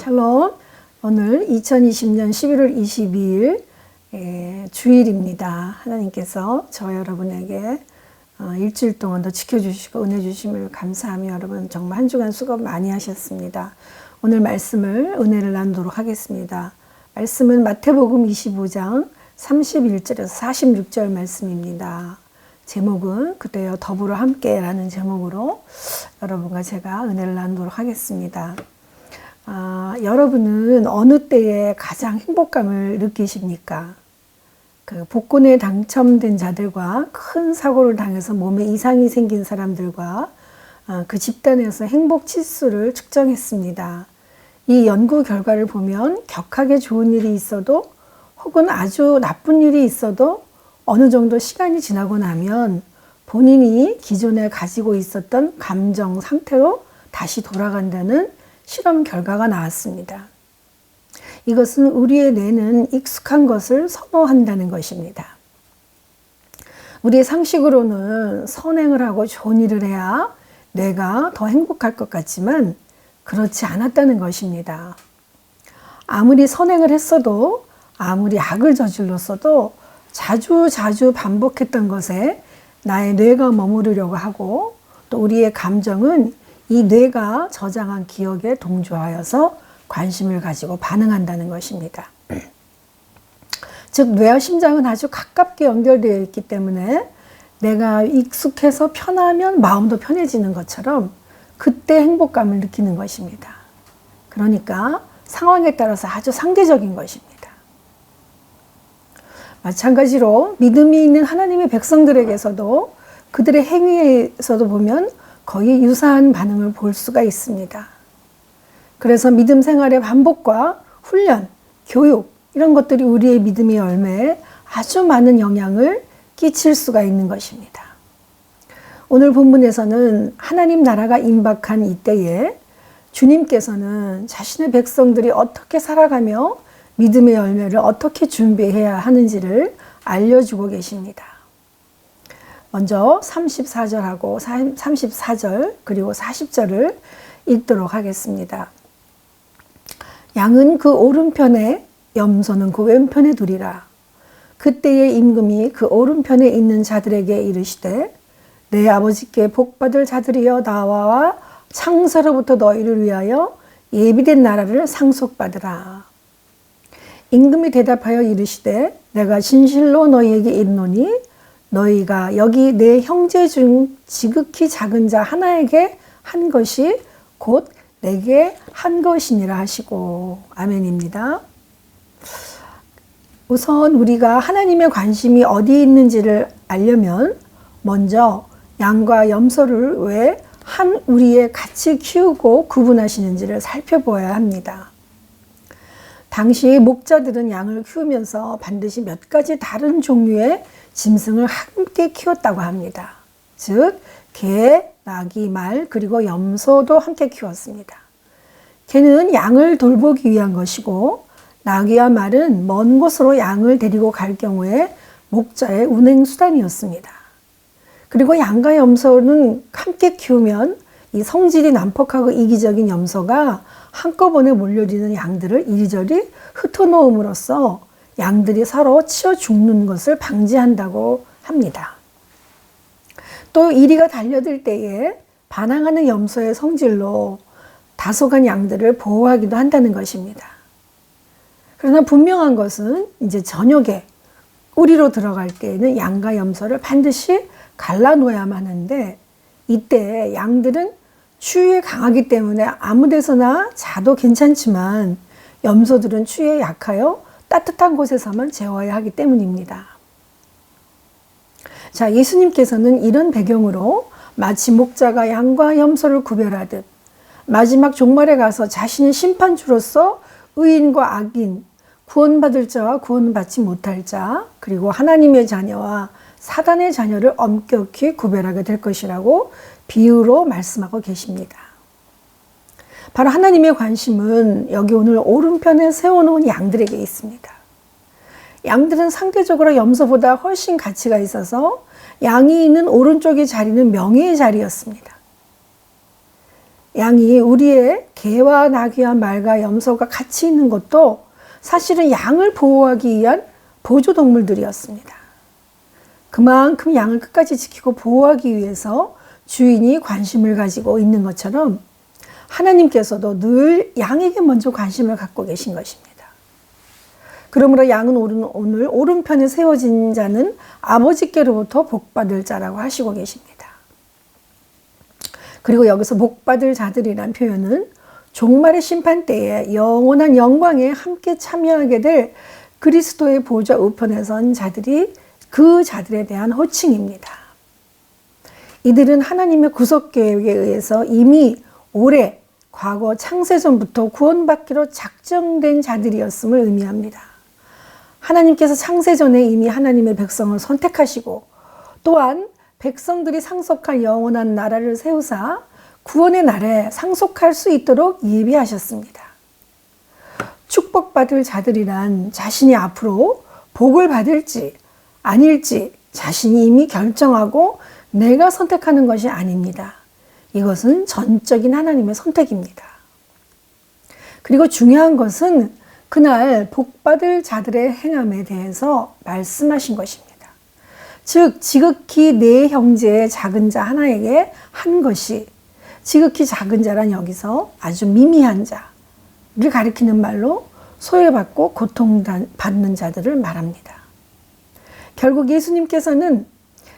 샬롬. 오늘 2020년 11월 22일 주일입니다. 하나님께서 저 여러분에게 일주일 동안 더 지켜주시고 은혜 주심을 감사하며 여러분 정말 한 주간 수고 많이 하셨습니다. 오늘 말씀을 은혜를 나누도록 하겠습니다. 말씀은 마태복음 25장 31절에서 46절 말씀입니다. 제목은 그대여 더불어 함께라는 제목으로 여러분과 제가 은혜를 나누도록 하겠습니다. 여러분은 어느 때에 가장 행복감을 느끼십니까? 그 복권에 당첨된 자들과 큰 사고를 당해서 몸에 이상이 생긴 사람들과 그 집단에서 행복 지수를 측정했습니다. 이 연구 결과를 보면 격하게 좋은 일이 있어도 혹은 아주 나쁜 일이 있어도 어느 정도 시간이 지나고 나면 본인이 기존에 가지고 있었던 감정 상태로 다시 돌아간다는 실험 결과가 나왔습니다. 이것은 우리의 뇌는 익숙한 것을 선호한다는 것입니다. 우리의 상식으로는 선행을 하고 좋은 일을 해야 뇌가 더 행복할 것 같지만 그렇지 않았다는 것입니다. 아무리 선행을 했어도 아무리 악을 저질렀어도 자주 반복했던 것에 나의 뇌가 머무르려고 하고 또 우리의 감정은 이 뇌가 저장한 기억에 동조하여서 관심을 가지고 반응한다는 것입니다. 즉 뇌와 심장은 아주 가깝게 연결되어 있기 때문에 내가 익숙해서 편하면 마음도 편해지는 것처럼 그때 행복감을 느끼는 것입니다. 그러니까 상황에 따라서 아주 상대적인 것입니다. 마찬가지로 믿음이 있는 하나님의 백성들에게서도 그들의 행위에서도 보면 거의 유사한 반응을 볼 수가 있습니다. 그래서 믿음 생활의 반복과 훈련, 교육 이런 것들이 우리의 믿음의 열매에 아주 많은 영향을 끼칠 수가 있는 것입니다. 오늘 본문에서는 하나님 나라가 임박한 이때에 주님께서는 자신의 백성들이 어떻게 살아가며 믿음의 열매를 어떻게 준비해야 하는지를 알려주고 계십니다. 먼저 34절하고 34절 그리고 40절을 읽도록 하겠습니다. 양은 그 오른편에 염소는 그 왼편에 두리라. 그때의 임금이 그 오른편에 있는 자들에게 이르시되 내 아버지께 복받을 자들이여 나와 창세로부터 너희를 위하여 예비된 나라를 상속받으라. 임금이 대답하여 이르시되 내가 진실로 너희에게 이르노니 너희가 여기 내 형제 중 지극히 작은 자 하나에게 한 것이 곧 내게 한 것이니라 하시고 아멘입니다. 우선 우리가 하나님의 관심이 어디에 있는지를 알려면 먼저 양과 염소를 왜 한 우리에 같이 키우고 구분하시는지를 살펴보아야 합니다. 당시 목자들은 양을 키우면서 반드시 몇 가지 다른 종류의 짐승을 함께 키웠다고 합니다. 즉, 개, 나귀, 말, 그리고 염소도 함께 키웠습니다. 개는 양을 돌보기 위한 것이고 나귀와 말은 먼 곳으로 양을 데리고 갈 경우에 목자의 운행수단이었습니다. 그리고 양과 염소는 함께 키우면 이 성질이 난폭하고 이기적인 염소가 한꺼번에 몰려드는 양들을 이리저리 흩어놓음으로써 양들이 서로 치여 죽는 것을 방지한다고 합니다. 또 이리가 달려들 때에 반항하는 염소의 성질로 다소간 양들을 보호하기도 한다는 것입니다. 그러나 분명한 것은 이제 저녁에 우리로 들어갈 때에는 양과 염소를 반드시 갈라놓아야만 하는데 이때 양들은 추위에 강하기 때문에 아무 데서나 자도 괜찮지만 염소들은 추위에 약하여 따뜻한 곳에서만 재워야 하기 때문입니다. 자, 예수님께서는 이런 배경으로 마치 목자가 양과 염소를 구별하듯 마지막 종말에 가서 자신의 심판주로서 의인과 악인, 구원받을 자와 구원받지 못할 자, 그리고 하나님의 자녀와 사단의 자녀를 엄격히 구별하게 될 것이라고 비유로 말씀하고 계십니다. 바로 하나님의 관심은 여기 오늘 오른편에 세워놓은 양들에게 있습니다. 양들은 상대적으로 염소보다 훨씬 가치가 있어서 양이 있는 오른쪽의 자리는 명예의 자리였습니다. 양이 우리의 개와 나귀와 말과 염소가 같이 있는 것도 사실은 양을 보호하기 위한 보조동물들이었습니다. 그만큼 양을 끝까지 지키고 보호하기 위해서 주인이 관심을 가지고 있는 것처럼 하나님께서도 늘 양에게 먼저 관심을 갖고 계신 것입니다. 그러므로 양은 오늘 오른편에 세워진 자는 아버지께로부터 복받을 자라고 하시고 계십니다. 그리고 여기서 복받을 자들이란 표현은 종말의 심판 때에 영원한 영광에 함께 참여하게 될 그리스도의 보좌 우편에 선 자들이 그 자들에 대한 호칭입니다. 이들은 하나님의 구속 계획에 의해서 이미 오래 과거 창세전부터 구원받기로 작정된 자들이었음을 의미합니다. 하나님께서 창세전에 이미 하나님의 백성을 선택하시고 또한 백성들이 상속할 영원한 나라를 세우사 구원의 날에 상속할 수 있도록 예비하셨습니다. 축복받을 자들이란 자신이 앞으로 복을 받을지 아닐지 자신이 이미 결정하고 내가 선택하는 것이 아닙니다. 이것은 전적인 하나님의 선택입니다. 그리고 중요한 것은 그날 복받을 자들의 행함에 대해서 말씀하신 것입니다. 즉 지극히 네 형제의 작은 자 하나에게 한 것이, 지극히 작은 자란 여기서 아주 미미한 자를 가리키는 말로 소외받고 고통받는 자들을 말합니다. 결국 예수님께서는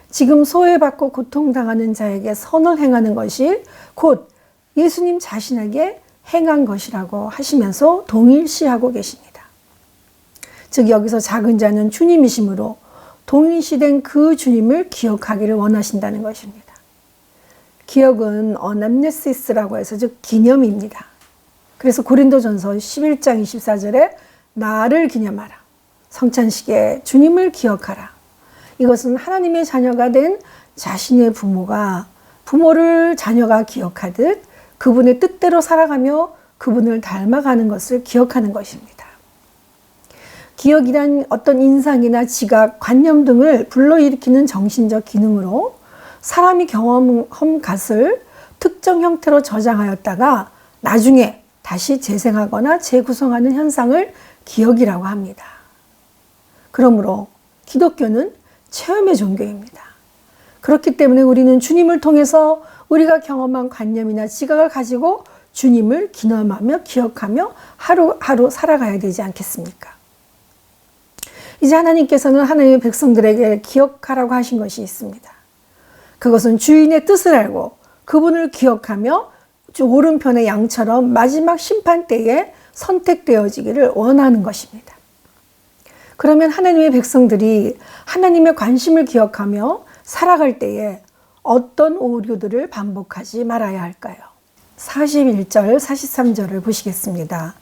지금 소외받고 고통당하는 자에게 선을 행하는 것이 곧 예수님 자신에게 행한 것이라고 하시면서 동일시하고 계십니다. 즉 여기서 작은 자는 주님이시므로 동일시된 그 주님을 기억하기를 원하신다는 것입니다. 기억은 어남네시스라고 해서 즉 기념입니다. 그래서 고린도전서 11장 24절에 나를 기념하라. 성찬식에 주님을 기억하라. 이것은 하나님의 자녀가 된 자신의 부모가 부모를 자녀가 기억하듯 그분의 뜻대로 살아가며 그분을 닮아가는 것을 기억하는 것입니다. 기억이란 어떤 인상이나 지각, 관념 등을 불러일으키는 정신적 기능으로 사람이 경험한 것을 특정 형태로 저장하였다가 나중에 다시 재생하거나 재구성하는 현상을 기억이라고 합니다. 그러므로 기독교는 체험의 종교입니다. 그렇기 때문에 우리는 주님을 통해서 우리가 경험한 관념이나 지각을 가지고 주님을 기념하며 기억하며 하루하루 살아가야 되지 않겠습니까? 이제 하나님께서는 하나님의 백성들에게 기억하라고 하신 것이 있습니다. 그것은 주인의 뜻을 알고 그분을 기억하며 오른편의 양처럼 마지막 심판 때에 선택되어지기를 원하는 것입니다. 그러면 하나님의 백성들이 하나님의 관심을 기억하며 살아갈 때에 어떤 오류들을 반복하지 말아야 할까요? 41절, 43절을 보시겠습니다.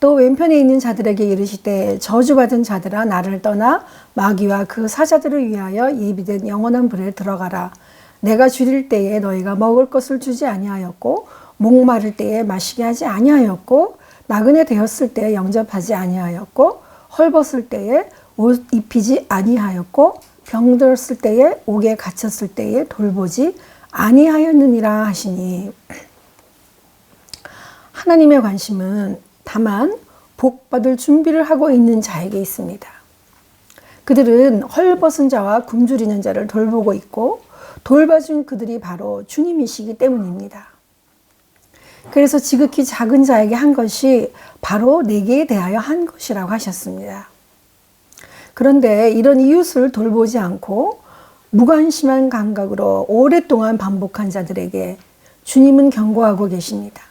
또 왼편에 있는 자들에게 이르시되 저주받은 자들아 나를 떠나 마귀와 그 사자들을 위하여 예비된 영원한 불에 들어가라. 내가 줄일 때에 너희가 먹을 것을 주지 아니하였고 목마를 때에 마시게 하지 아니하였고 나그네 되었을 때에 영접하지 아니하였고 헐벗을 때에 옷 입히지 아니하였고 병들었을 때에 옥에 갇혔을 때에 돌보지 아니하였느니라 하시니, 하나님의 관심은 다만 복받을 준비를 하고 있는 자에게 있습니다. 그들은 헐벗은 자와 굶주리는 자를 돌보고 있고 돌봐준 그들이 바로 주님이시기 때문입니다. 그래서 지극히 작은 자에게 한 것이 바로 내게 대하여 한 것이라고 하셨습니다. 그런데 이런 이웃을 돌보지 않고 무관심한 감각으로 오랫동안 반복한 자들에게 주님은 경고하고 계십니다.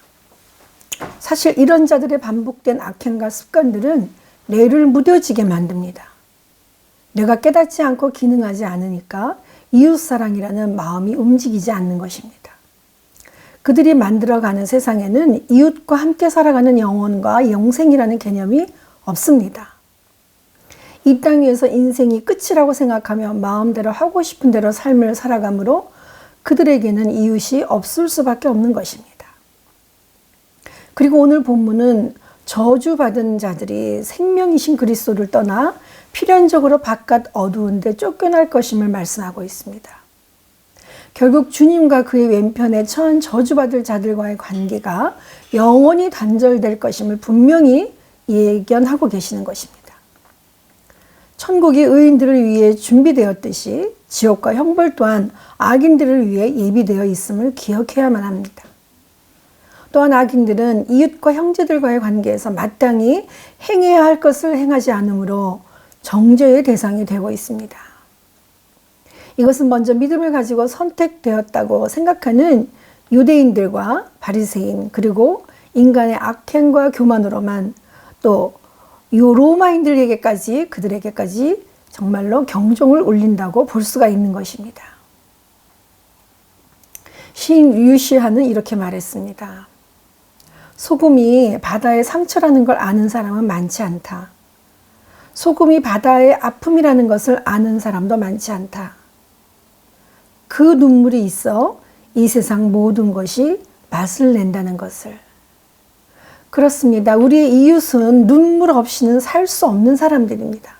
사실 이런 자들의 반복된 악행과 습관들은 뇌를 무뎌지게 만듭니다. 내가 깨닫지 않고 기능하지 않으니까 이웃사랑이라는 마음이 움직이지 않는 것입니다. 그들이 만들어가는 세상에는 이웃과 함께 살아가는 영혼과 영생이라는 개념이 없습니다. 이 땅 위에서 인생이 끝이라고 생각하며 마음대로 하고 싶은 대로 삶을 살아가므로 그들에게는 이웃이 없을 수밖에 없는 것입니다. 그리고 오늘 본문은 저주받은 자들이 생명이신 그리스도를 떠나 필연적으로 바깥 어두운 데 쫓겨날 것임을 말씀하고 있습니다. 결국 주님과 그의 왼편에 처한 저주받을 자들과의 관계가 영원히 단절될 것임을 분명히 예견하고 계시는 것입니다. 천국이 의인들을 위해 준비되었듯이 지옥과 형벌 또한 악인들을 위해 예비되어 있음을 기억해야만 합니다. 또한 악인들은 이웃과 형제들과의 관계에서 마땅히 행해야 할 것을 행하지 않으므로 정죄의 대상이 되고 있습니다. 이것은 먼저 믿음을 가지고 선택되었다고 생각하는 유대인들과 바리새인 그리고 인간의 악행과 교만으로만 또 로마인들에게까지 그들에게까지 정말로 경종을 울린다고 볼 수가 있는 것입니다. 시인 유시하는 이렇게 말했습니다. 소금이 바다의 상처라는 걸 아는 사람은 많지 않다. 소금이 바다의 아픔이라는 것을 아는 사람도 많지 않다. 그 눈물이 있어 이 세상 모든 것이 맛을 낸다는 것을. 그렇습니다. 우리의 이웃은 눈물 없이는 살 수 없는 사람들입니다.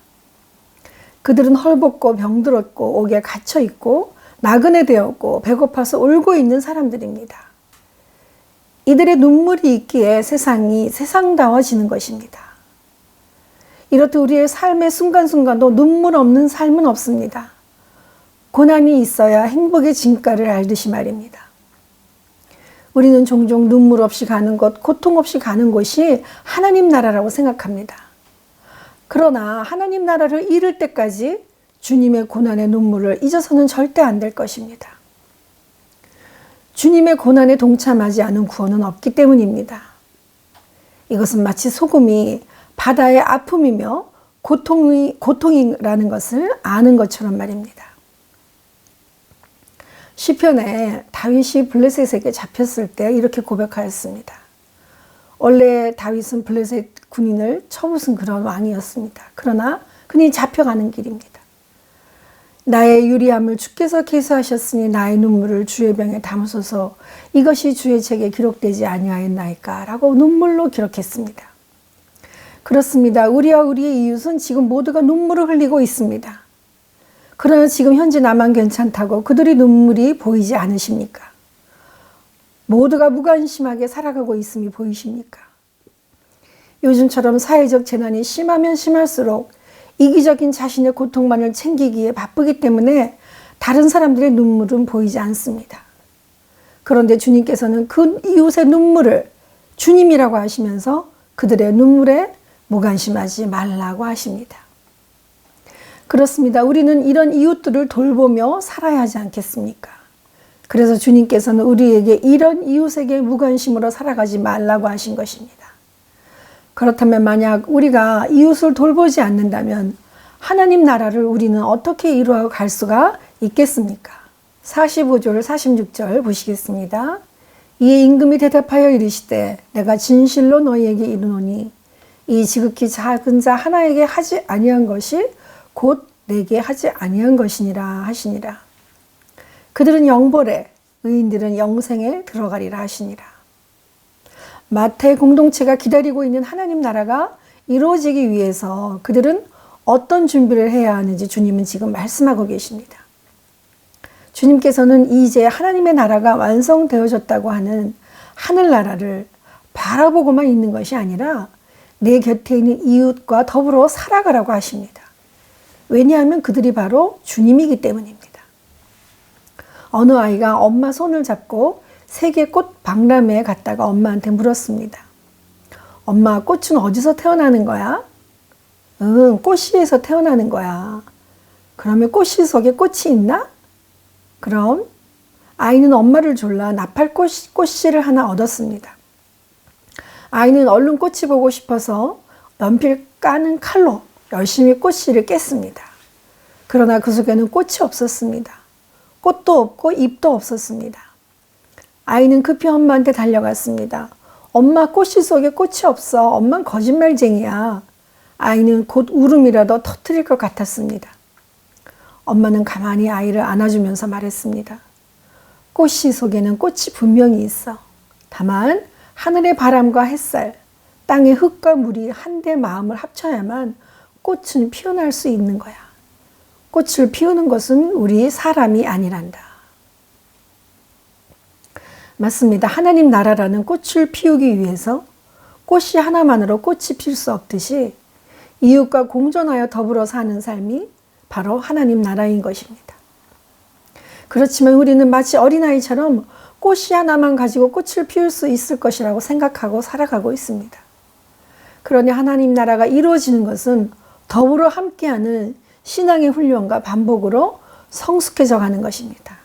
그들은 헐벗고 병들었고 옥에 갇혀 있고 나그네 되었고 배고파서 울고 있는 사람들입니다. 이들의 눈물이 있기에 세상이 세상다워지는 것입니다. 이렇듯 우리의 삶의 순간순간도 눈물 없는 삶은 없습니다. 고난이 있어야 행복의 진가를 알듯이 말입니다. 우리는 종종 눈물 없이 가는 곳, 고통 없이 가는 곳이 하나님 나라라고 생각합니다. 그러나 하나님 나라를 이룰 때까지 주님의 고난의 눈물을 잊어서는 절대 안 될 것입니다. 주님의 고난에 동참하지 않은 구원은 없기 때문입니다. 이것은 마치 소금이 바다의 아픔이며 고통이라는 것을 아는 것처럼 말입니다. 시편에 다윗이 블레셋에게 잡혔을 때 이렇게 고백하였습니다. 원래 다윗은 블레셋 군인을 쳐부순 그런 왕이었습니다. 그러나 그는 잡혀가는 길입니다. 나의 유리함을 주께서 계수하셨으니 나의 눈물을 주의 병에 담으소서. 이것이 주의 책에 기록되지 아니하였나이까? 라고 눈물로 기록했습니다. 그렇습니다. 우리와 우리의 이웃은 지금 모두가 눈물을 흘리고 있습니다. 그러나 지금 현재 나만 괜찮다고 그들의 눈물이 보이지 않으십니까? 모두가 무관심하게 살아가고 있음이 보이십니까? 요즘처럼 사회적 재난이 심하면 심할수록 이기적인 자신의 고통만을 챙기기에 바쁘기 때문에 다른 사람들의 눈물은 보이지 않습니다. 그런데 주님께서는 그 이웃의 눈물을 주님이라고 하시면서 그들의 눈물에 무관심하지 말라고 하십니다. 그렇습니다. 우리는 이런 이웃들을 돌보며 살아야 하지 않겠습니까? 그래서 주님께서는 우리에게 이런 이웃에게 무관심으로 살아가지 말라고 하신 것입니다. 그렇다면 만약 우리가 이웃을 돌보지 않는다면 하나님 나라를 우리는 어떻게 이루어 갈 수가 있겠습니까? 45절 46절 보시겠습니다. 이에 임금이 대답하여 이르시되 내가 진실로 너희에게 이르노니 이 지극히 작은 자 하나에게 하지 아니한 것이 곧 내게 하지 아니한 것이니라 하시니라. 그들은 영벌에 의인들은 영생에 들어가리라 하시니라. 마태 공동체가 기다리고 있는 하나님 나라가 이루어지기 위해서 그들은 어떤 준비를 해야 하는지 주님은 지금 말씀하고 계십니다. 주님께서는 이제 하나님의 나라가 완성되어졌다고 하는 하늘나라를 바라보고만 있는 것이 아니라 내 곁에 있는 이웃과 더불어 살아가라고 하십니다. 왜냐하면 그들이 바로 주님이기 때문입니다. 어느 아이가 엄마 손을 잡고 세계꽃 박람회에 갔다가 엄마한테 물었습니다. 엄마, 꽃은 어디서 태어나는 거야? 응, 꽃씨에서 태어나는 거야. 그러면 꽃씨 속에 꽃이 있나? 그럼 아이는 엄마를 졸라 나팔 꽃씨를 하나 얻었습니다. 아이는 얼른 꽃이 보고 싶어서 연필 까는 칼로 열심히 꽃씨를 깼습니다. 그러나 그 속에는 꽃이 없었습니다. 꽃도 없고 잎도 없었습니다. 아이는 급히 엄마한테 달려갔습니다. 엄마, 꽃씨 속에 꽃이 없어. 엄마는 거짓말쟁이야. 아이는 곧 울음이라도 터뜨릴 것 같았습니다. 엄마는 가만히 아이를 안아주면서 말했습니다. 꽃씨 속에는 꽃이 분명히 있어. 다만 하늘의 바람과 햇살, 땅의 흙과 물이 한데 마음을 합쳐야만 꽃은 피어날 수 있는 거야. 꽃을 피우는 것은 우리 사람이 아니란다. 맞습니다. 하나님 나라라는 꽃을 피우기 위해서 꽃이 하나만으로 꽃이 필 수 없듯이 이웃과 공존하여 더불어 사는 삶이 바로 하나님 나라인 것입니다. 그렇지만 우리는 마치 어린아이처럼 꽃이 하나만 가지고 꽃을 피울 수 있을 것이라고 생각하고 살아가고 있습니다. 그러니 하나님 나라가 이루어지는 것은 더불어 함께하는 신앙의 훈련과 반복으로 성숙해져 가는 것입니다.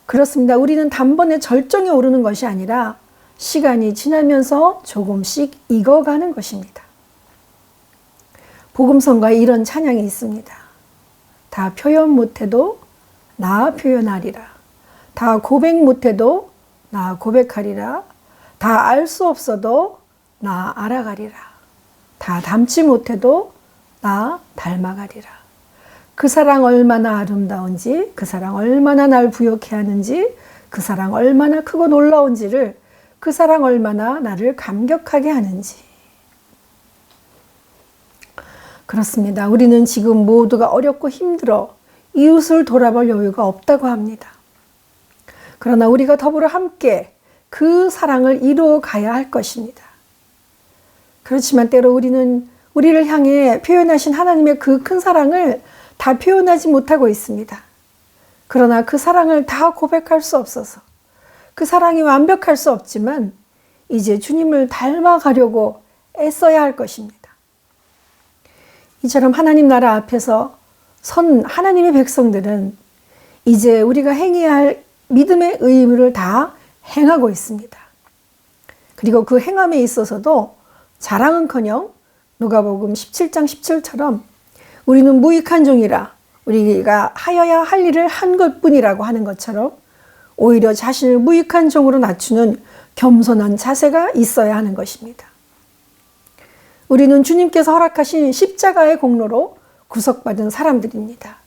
그렇습니다. 우리는 단번에 절정에 오르는 것이 아니라 시간이 지나면서 조금씩 익어가는 것입니다. 복음성가에 이런 찬양이 있습니다. 다 표현 못해도 나 표현하리라. 다 고백 못해도 나 고백하리라. 다 알 수 없어도 나 알아가리라. 다 닮지 못해도 나 닮아가리라. 그 사랑 얼마나 아름다운지, 그 사랑 얼마나 날 부욕해 하는지, 그 사랑 얼마나 크고 놀라운지를, 그 사랑 얼마나 나를 감격하게 하는지. 그렇습니다. 우리는 지금 모두가 어렵고 힘들어 이웃을 돌아볼 여유가 없다고 합니다. 그러나 우리가 더불어 함께 그 사랑을 이루어 가야 할 것입니다. 그렇지만 때로 우리는 우리를 향해 표현하신 하나님의 그 큰 사랑을 다 표현하지 못하고 있습니다. 그러나 그 사랑을 다 고백할 수 없어서 그 사랑이 완벽할 수 없지만 이제 주님을 닮아가려고 애써야 할 것입니다. 이처럼 하나님 나라 앞에서 선 하나님의 백성들은 이제 우리가 행해야 할 믿음의 의무를 다 행하고 있습니다. 그리고 그 행함에 있어서도 자랑은커녕 누가복음 17장 17처럼 우리는 무익한 종이라 우리가 하여야 할 일을 한 것뿐이라고 하는 것처럼 오히려 자신을 무익한 종으로 낮추는 겸손한 자세가 있어야 하는 것입니다. 우리는 주님께서 허락하신 십자가의 공로로 구속받은 사람들입니다.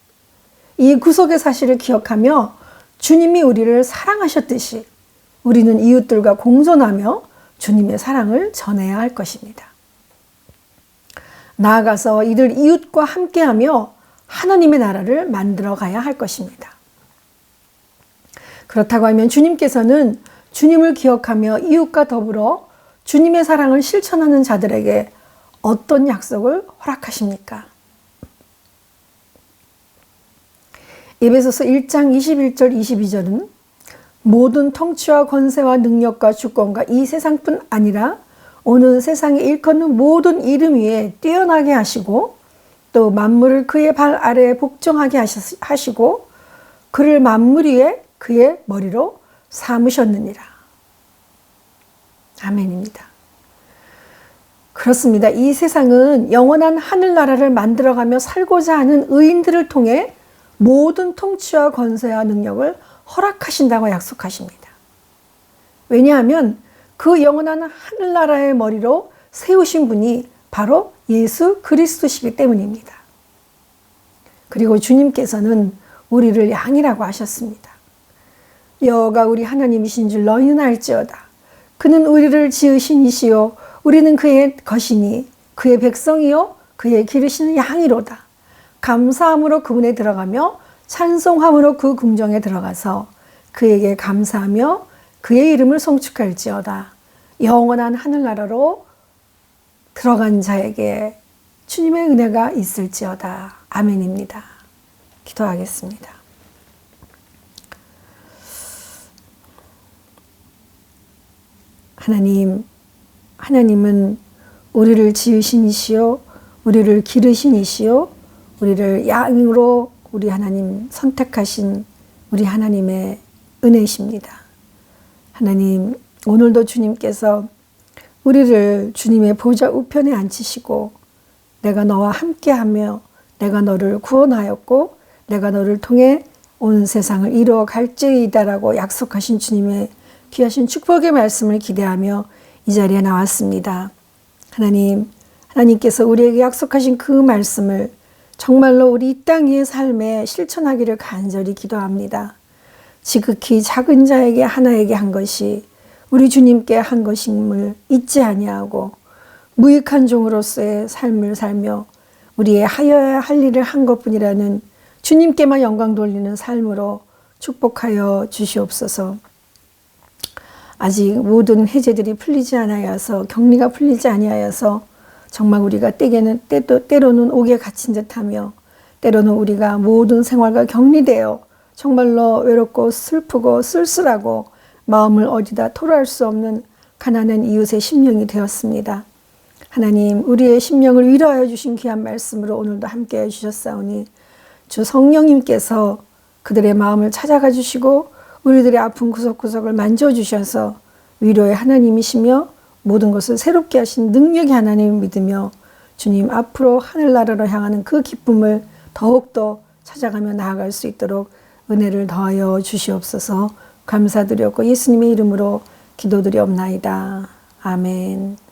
이 구속의 사실을 기억하며 주님이 우리를 사랑하셨듯이 우리는 이웃들과 공존하며 주님의 사랑을 전해야 할 것입니다. 나아가서 이들 이웃과 함께하며 하나님의 나라를 만들어 가야 할 것입니다. 그렇다고 하면 주님께서는 주님을 기억하며 이웃과 더불어 주님의 사랑을 실천하는 자들에게 어떤 약속을 허락하십니까? 에베소서 1장 21절 22절은 모든 통치와 권세와 능력과 주권과 이 세상뿐 아니라 오는 세상에 일컫는 모든 이름 위에 뛰어나게 하시고 또 만물을 그의 발 아래에 복종하게 하시고 그를 만물 위에 그의 머리로 삼으셨느니라. 아멘입니다. 그렇습니다. 이 세상은 영원한 하늘나라를 만들어가며 살고자 하는 의인들을 통해 모든 통치와 권세와 능력을 허락하신다고 약속하십니다. 왜냐하면 그 영원한 하늘나라의 머리로 세우신 분이 바로 예수 그리스도시기 때문입니다. 그리고 주님께서는 우리를 양이라고 하셨습니다. 여호와가 우리 하나님이신 줄 너희는 알지어다. 그는 우리를 지으신 이시요 우리는 그의 것이니 그의 백성이요 그의 기르시는 양이로다. 감사함으로 그분에 들어가며 찬송함으로 그 궁정에 들어가서 그에게 감사하며 그의 이름을 송축할지어다. 영원한 하늘나라로 들어간 자에게 주님의 은혜가 있을지어다. 아멘입니다. 기도하겠습니다. 하나님은 우리를 지으신 이시요 우리를 기르신 이시요 우리를 양으로 우리 하나님 선택하신 우리 하나님의 은혜이십니다. 하나님, 오늘도 주님께서 우리를 주님의 보좌 우편에 앉히시고 내가 너와 함께하며 내가 너를 구원하였고 내가 너를 통해 온 세상을 이루어 갈지이다라고 약속하신 주님의 귀하신 축복의 말씀을 기대하며 이 자리에 나왔습니다. 하나님께서 우리에게 약속하신 그 말씀을 정말로 우리 이 땅의 삶에 실천하기를 간절히 기도합니다. 지극히 작은 자에게 하나에게 한 것이 우리 주님께 한 것임을 잊지 아니하고 무익한 종으로서의 삶을 살며 우리의 하여야 할 일을 한 것뿐이라는 주님께만 영광 돌리는 삶으로 축복하여 주시옵소서. 아직 모든 해제들이 풀리지 아니하여서 격리가 풀리지 아니하여서 정말 우리가 때로는 옥에 갇힌 듯하며 때로는 우리가 모든 생활과 격리되어 정말로 외롭고 슬프고 쓸쓸하고 마음을 어디다 토로할 수 없는 가난한 이웃의 심령이 되었습니다. 하나님, 우리의 심령을 위로하여 주신 귀한 말씀으로 오늘도 함께 해주셨사오니 주 성령님께서 그들의 마음을 찾아가 주시고 우리들의 아픈 구석구석을 만져주셔서 위로의 하나님이시며 모든 것을 새롭게 하신 능력의 하나님을 믿으며 주님 앞으로 하늘나라로 향하는 그 기쁨을 더욱더 찾아가며 나아갈 수 있도록 은혜를 더하여 주시옵소서. 감사드렸고 예수님의 이름으로 기도드리옵나이다. 아멘.